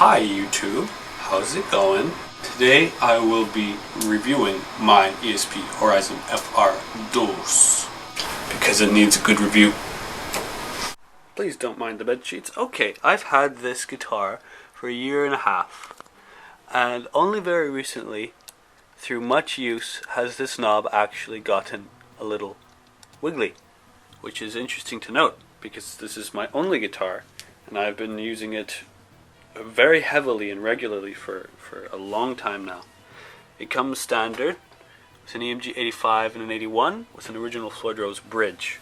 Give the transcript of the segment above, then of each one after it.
Hi YouTube, how's it going? Today I will be reviewing my ESP Horizon FR2 because it needs a good review. Please don't mind the bed sheets. Okay, I've had this guitar for a year and a half, and only very recently, through much use, has this knob actually gotten a little wiggly, which is interesting to note because this is my only guitar and I've been using it very heavily and regularly for a long time now. It comes standard with an EMG 85 and an 81 with an original Floyd Rose bridge.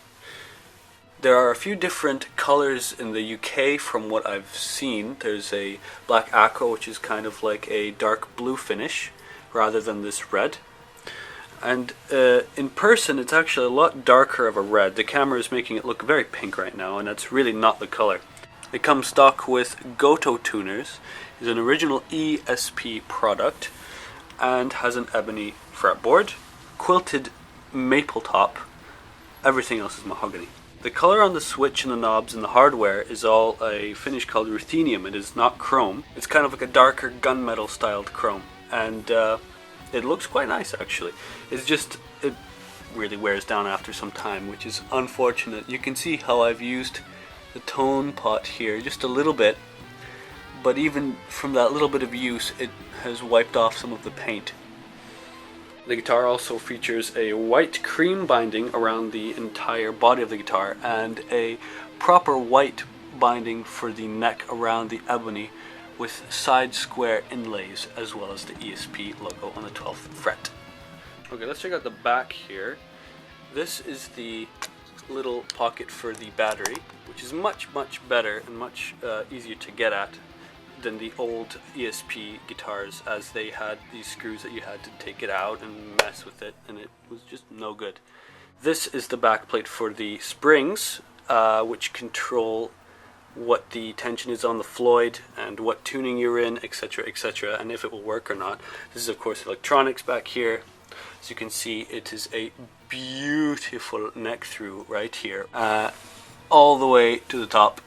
There are a few different colors in the UK from what I've seen. There's a black aqua, which is kind of like a dark blue finish rather than this red. And in person it's actually a lot darker of a red. The camera is making it look very pink right now, and that's really not the color. It comes stock with Goto tuners, is an original ESP product, and has an ebony fretboard, quilted maple top. Everything else is mahogany. The color on the switch and the knobs and the hardware is all a finish called ruthenium. It is not chrome. It's kind of like a darker gunmetal styled chrome, and it looks quite nice actually. It's just, it really wears down after some time, which is unfortunate. You can see how I've used the tone pot here just a little bit, but even from that little bit of use it has wiped off some of the paint. The guitar also features a white cream binding around the entire body of the guitar and a proper white binding for the neck around the ebony with side square inlays, as well as the ESP logo on the 12th fret. Okay, let's check out the back here. This is the little pocket for the battery, which is much better and much easier to get at than the old ESP guitars, as they had these screws that you had to take it out and mess with it, and it was just no good. This is the back plate for the springs, which control what the tension is on the Floyd and what tuning you're in, etc, etc, and if it will work or not. This is of course electronics back here. As you can see, it is a beautiful neck through right here, all the way to the top.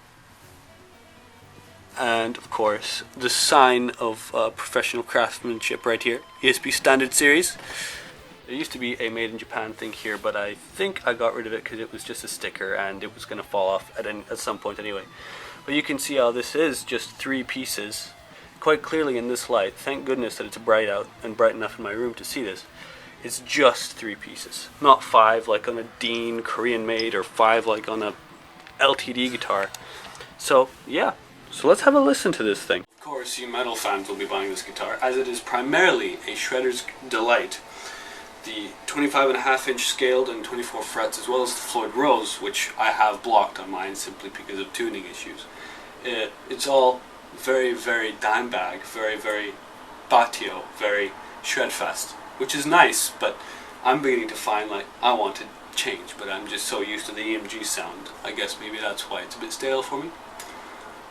And of course the sign of professional craftsmanship right here, ESP Standard Series. There used to be a made in Japan thing here, but I think I got rid of it because it was just a sticker and it was going to fall off at some point anyway. But you can see how this is just 3 pieces quite clearly in this light. Thank goodness that it's bright out and bright enough in my room to see this. It's just 3 pieces, not 5 like on a Dean Korean made, or 5 like on a LTD guitar. So yeah, so let's have a listen to this thing. Of course you metal fans will be buying this guitar, as it is primarily a shredder's delight. The 25.5-inch scaled and 24 frets, as well as the Floyd Rose, which I have blocked on mine simply because of tuning issues. It's all very dime bag, very patio, very shredfest, which is nice, but I'm beginning to find like I want to change, but I'm just so used to the EMG sound. I guess maybe that's why it's a bit stale for me.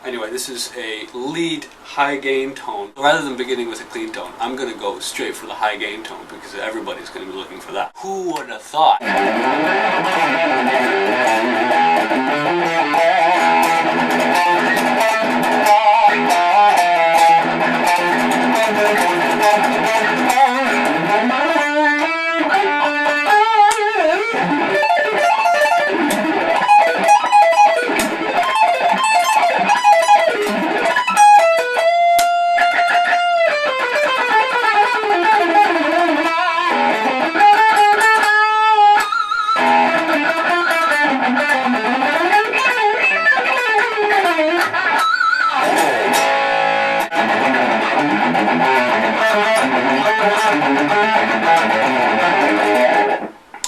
Anyway, this is a lead high gain tone. Rather than beginning with a clean tone, I'm going to go straight for the high gain tone because everybody's going to be looking for that. Who would have thought?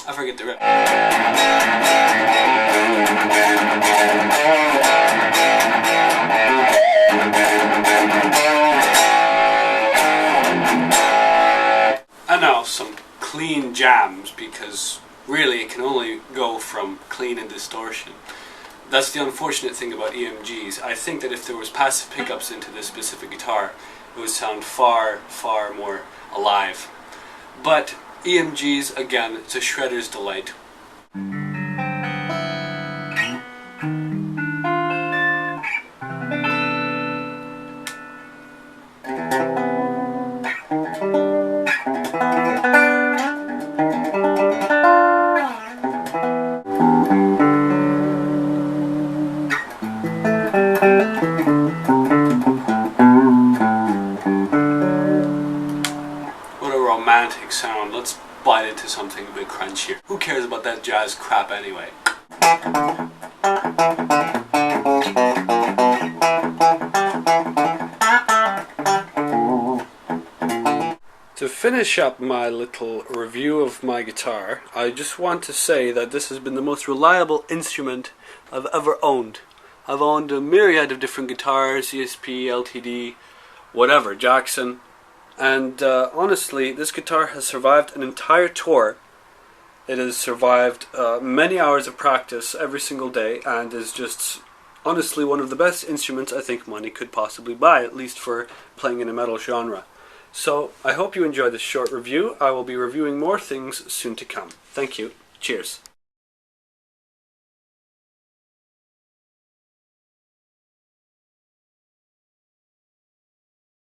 I forget the rip. And now some clean jams, because really it can only go from clean and distortion. That's the unfortunate thing about EMGs. I think that if there was passive pickups into this specific guitar, it would sound far more alive. But EMGs, again, it's a shredder's delight. something a bit crunchier. Who cares about that jazz crap anyway? To finish up my little review of my guitar, I just want to say that this has been the most reliable instrument I've ever owned. I've owned a myriad of different guitars, ESP, LTD, whatever, Jackson, and honestly, this guitar has survived an entire tour. It has survived many hours of practice every single day, and is just honestly one of the best instruments I think money could possibly buy, at least for playing in a metal genre. So, I hope you enjoyed this short review. I will be reviewing more things soon to come. Thank you. Cheers.